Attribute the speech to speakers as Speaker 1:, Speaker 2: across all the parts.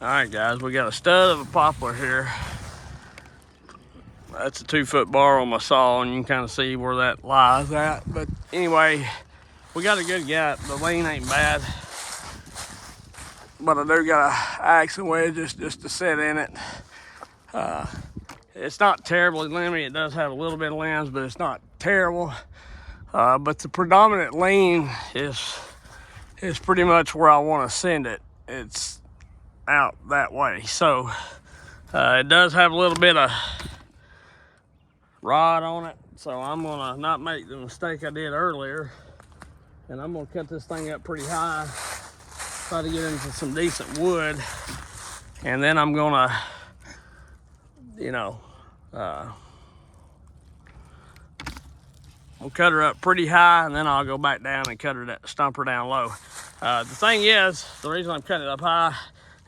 Speaker 1: All right, guys, we got a stud of a poplar here. That's a 2-foot bar on my saw, and you can kind of see where that lies at. But anyway, we got a good gap. The lean ain't bad, but I do got an axe and wedges just to sit in it. It's not terribly limby. It does have a little bit of limbs, but it's not terrible. But the predominant lean is pretty much where I want to send it. It's out that way. So it does have a little bit of rod on it. So I'm gonna not make the mistake I did earlier. And I'm gonna cut this thing up pretty high. Try to get into some decent wood. And then I'm gonna, we'll cut her up pretty high, and then I'll go back down and stump her down low. The thing is, the reason I'm cutting it up high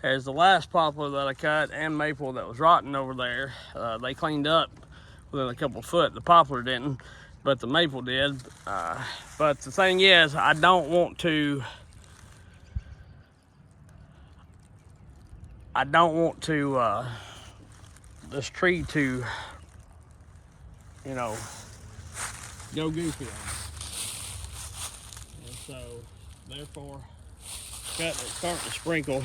Speaker 1: is the last poplar that I cut and maple that was rotting over there, they cleaned up within a couple foot. The poplar didn't, but the maple did. But the thing is, I don't want this tree to, go goofy on it. And so, therefore, it's starting to sprinkle.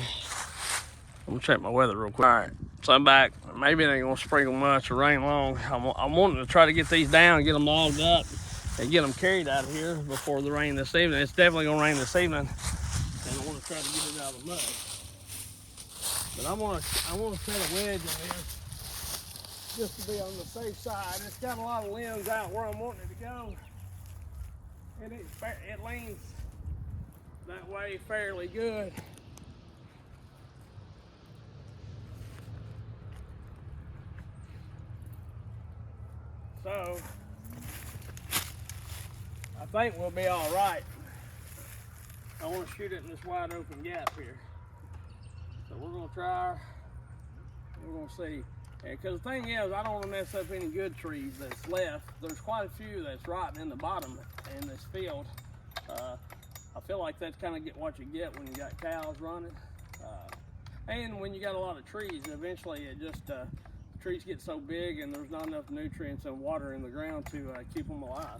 Speaker 1: I'm gonna check my weather real quick. All right, so I'm back. Maybe it ain't gonna sprinkle much or rain long. I'm wanting to try to get these down, get them logged up, and get them carried out of here before the rain this evening. It's definitely gonna rain this evening, and I want to try to get it out of the mud. But I want to set a wedge in here just to be on the safe side. It's got a lot of limbs out where I'm wanting it to go, and it leans that way fairly good. So I think we'll be all right. I want to shoot it in this wide open gap here. So we're gonna try, we're gonna see. Because the thing is, I don't want to mess up any good trees that's left. There's quite a few that's rotting in the bottom in this field. I feel like that's kind of what you get when you got cows running. And when you got a lot of trees, eventually it just, trees get so big and there's not enough nutrients and water in the ground to keep them alive.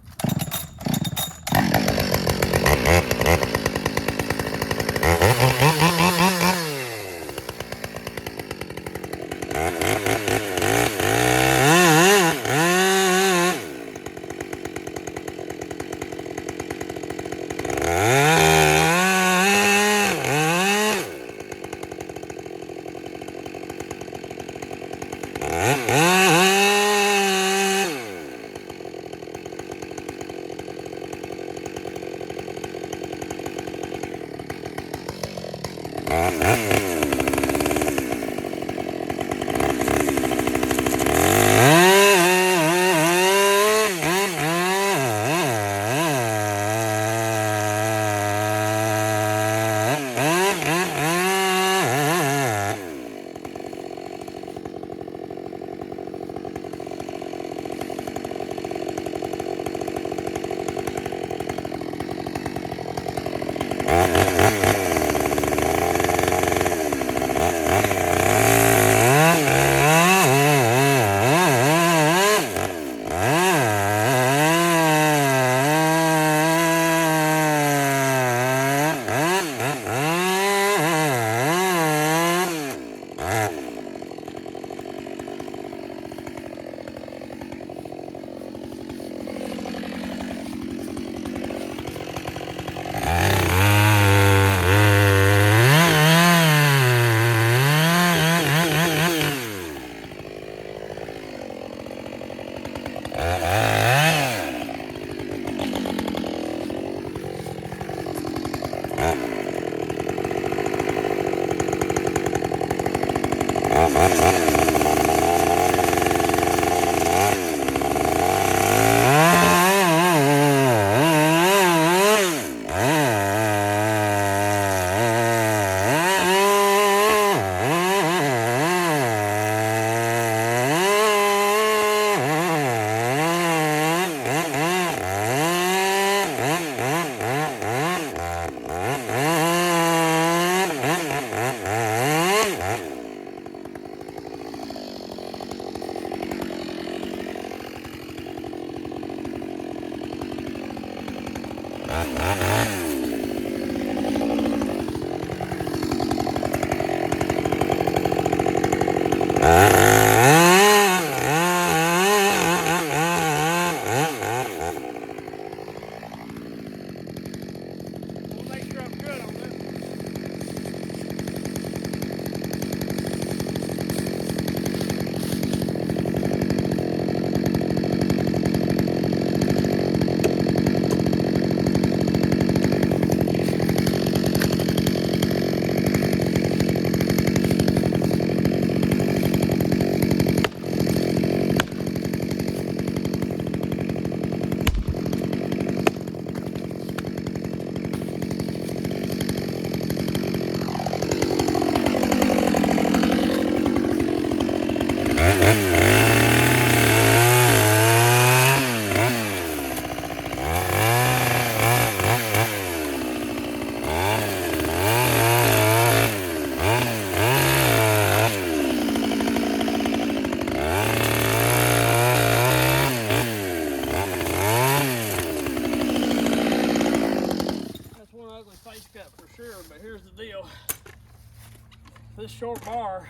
Speaker 1: this short bar,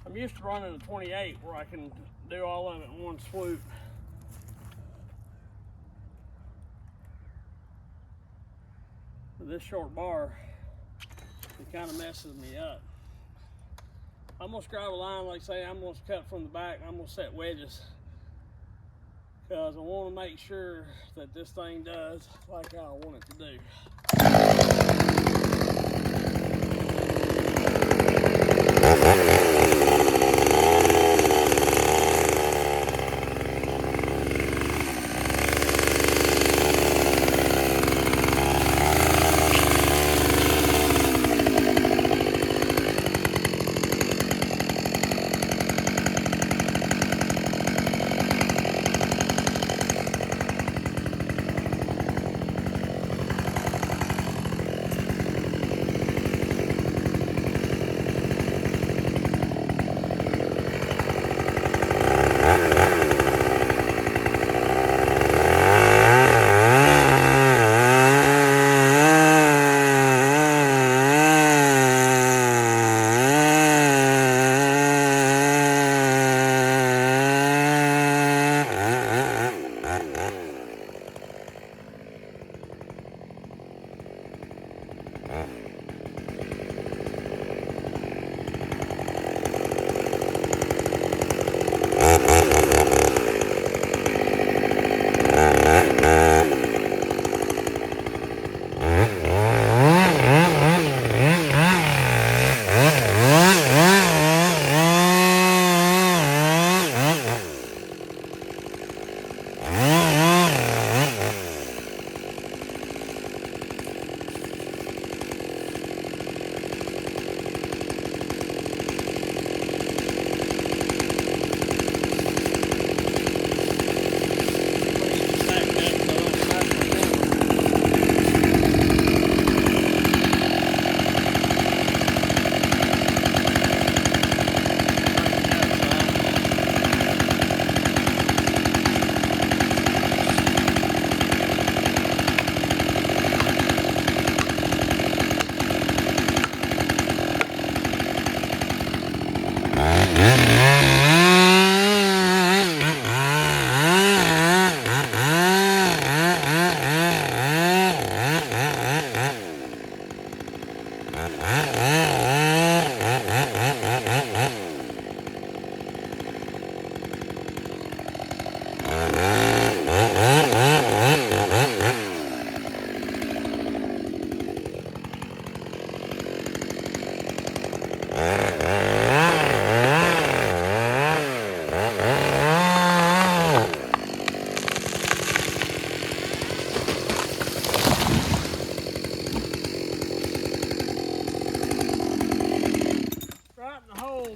Speaker 1: I'm used to running a 28 where I can do all of it in one swoop. But this short bar, it kind of messes me up. I'm gonna scribe a line, like say I'm gonna cut from the back, and I'm gonna set wedges, because I want to make sure that this thing does like I want it to do.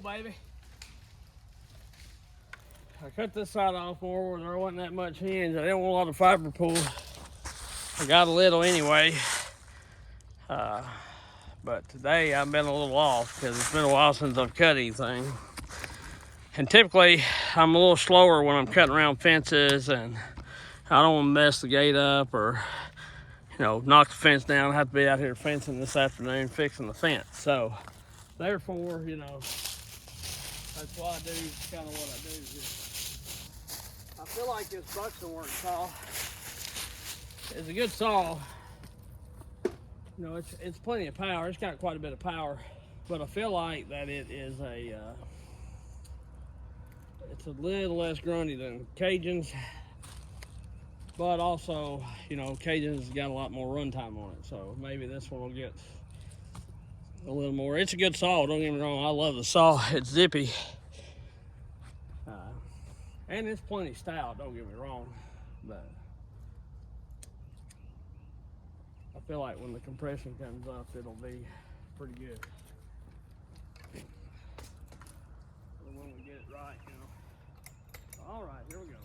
Speaker 1: Baby, I cut this side off more where there wasn't that much hinge. I didn't want a lot of fiber pull. I got a little anyway, but today I've been a little off because it's been a while since I've cut anything. And typically I'm a little slower when I'm cutting around fences, and I don't want to mess the gate up or, you know, knock the fence down. I have to be out here fencing this afternoon, fixing the fence. So therefore, you know, that's why I do kind of what I do here. I feel like this buxton work saw is a good saw. You know, it's plenty of power. It's got quite a bit of power, but I feel like that it is it's a little less grunty than Cajun's, but also, you know, Cajun's got a lot more runtime on it, so maybe this one will get a little more. It's a good saw, don't get me wrong. I love the saw. It's zippy, and it's plenty stout, don't get me wrong, but I feel like when the compression comes up, it'll be pretty good. When we get it right, you know. All right, here we go.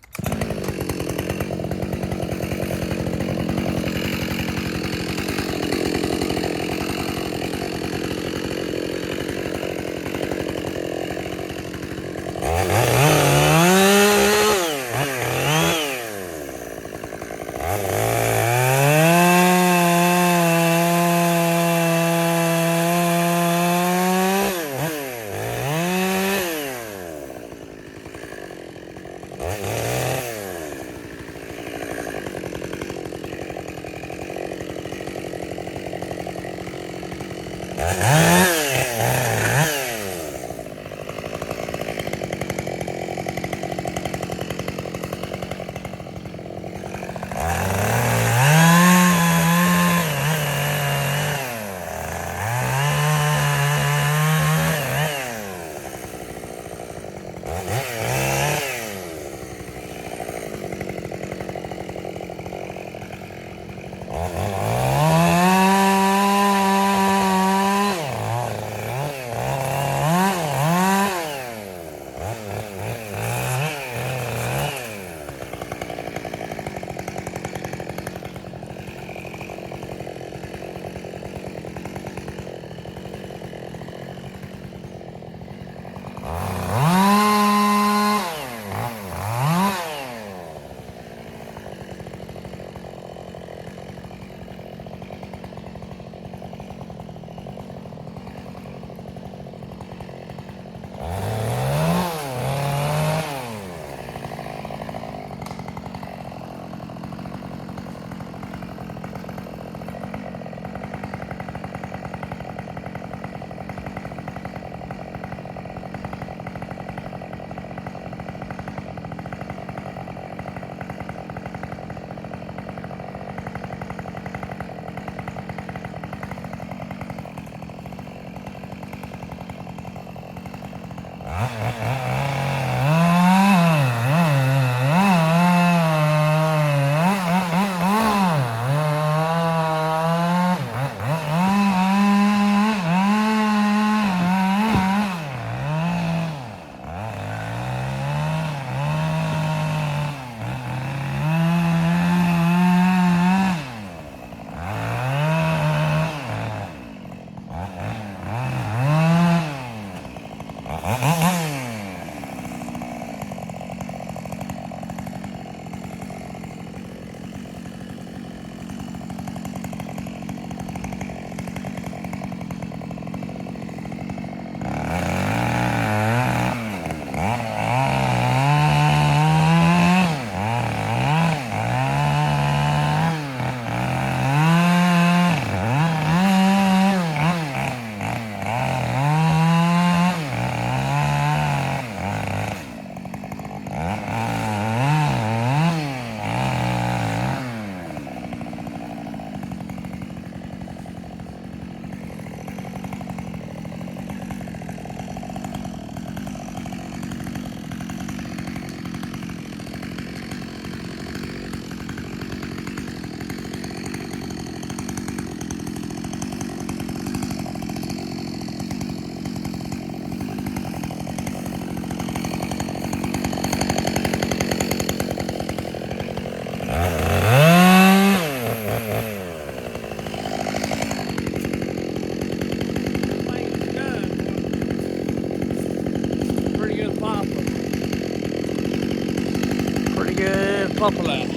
Speaker 1: Poplar.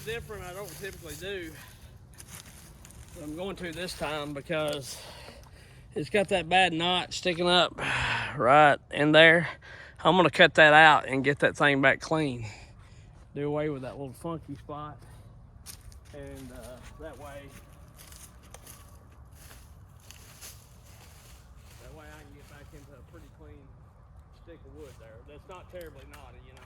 Speaker 1: Different I don't typically do, but I'm going to this time because it's got that bad knot sticking up right in there. I'm gonna cut that out and get that thing back clean, do away with that little funky spot, and that way I can get back into a pretty clean stick of wood there that's not terribly knotty, you know.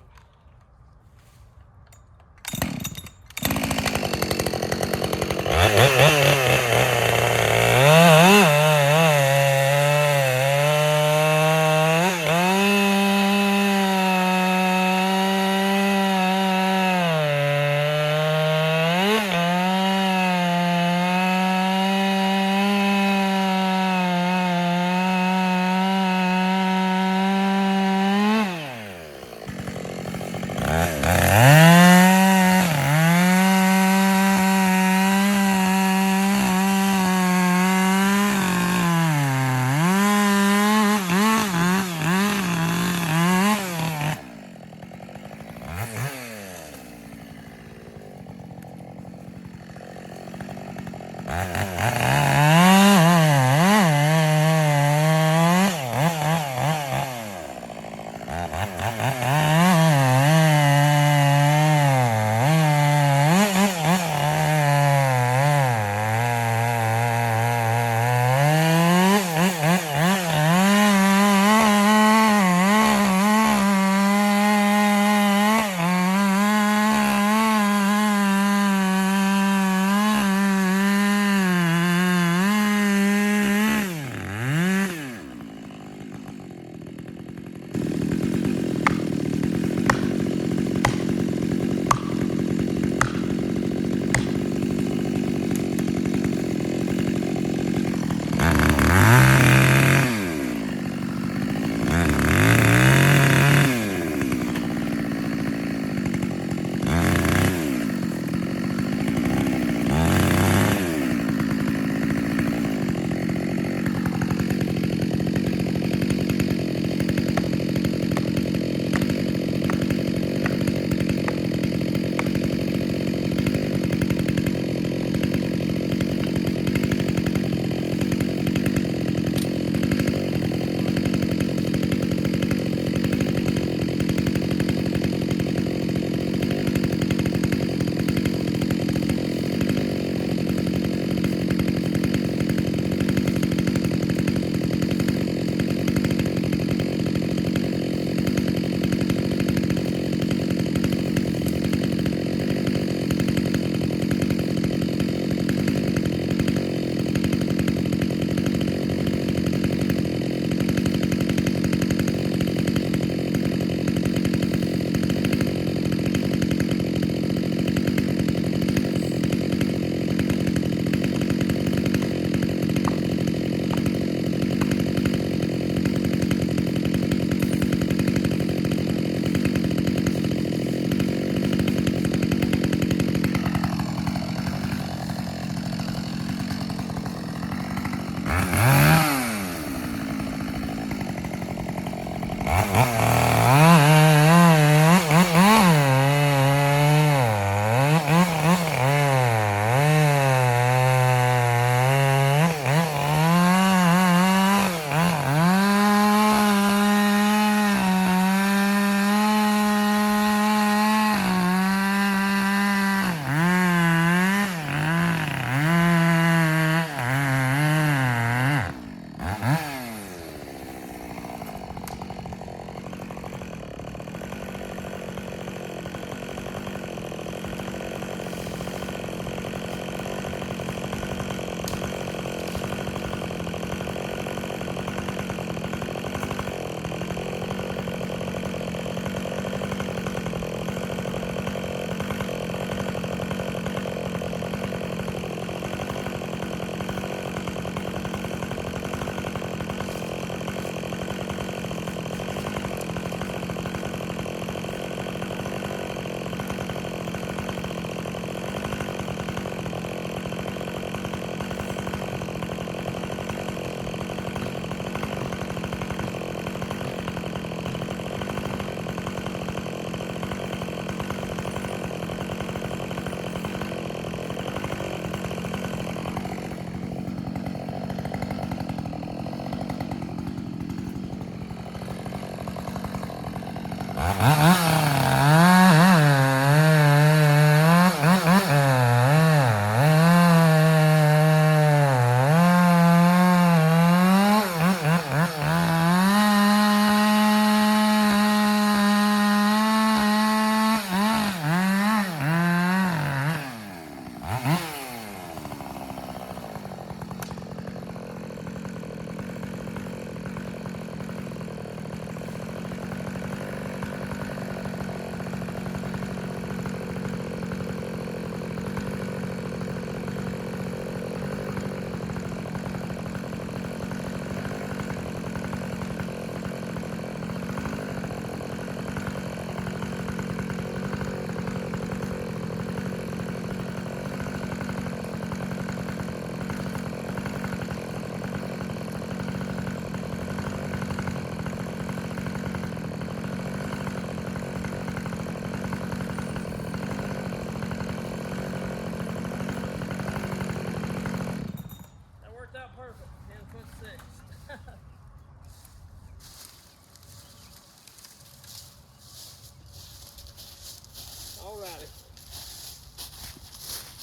Speaker 1: Alrighty.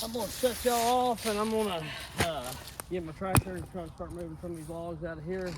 Speaker 1: I'm gonna shut y'all off and I'm gonna get my tractor and try to start moving some of these logs out of here.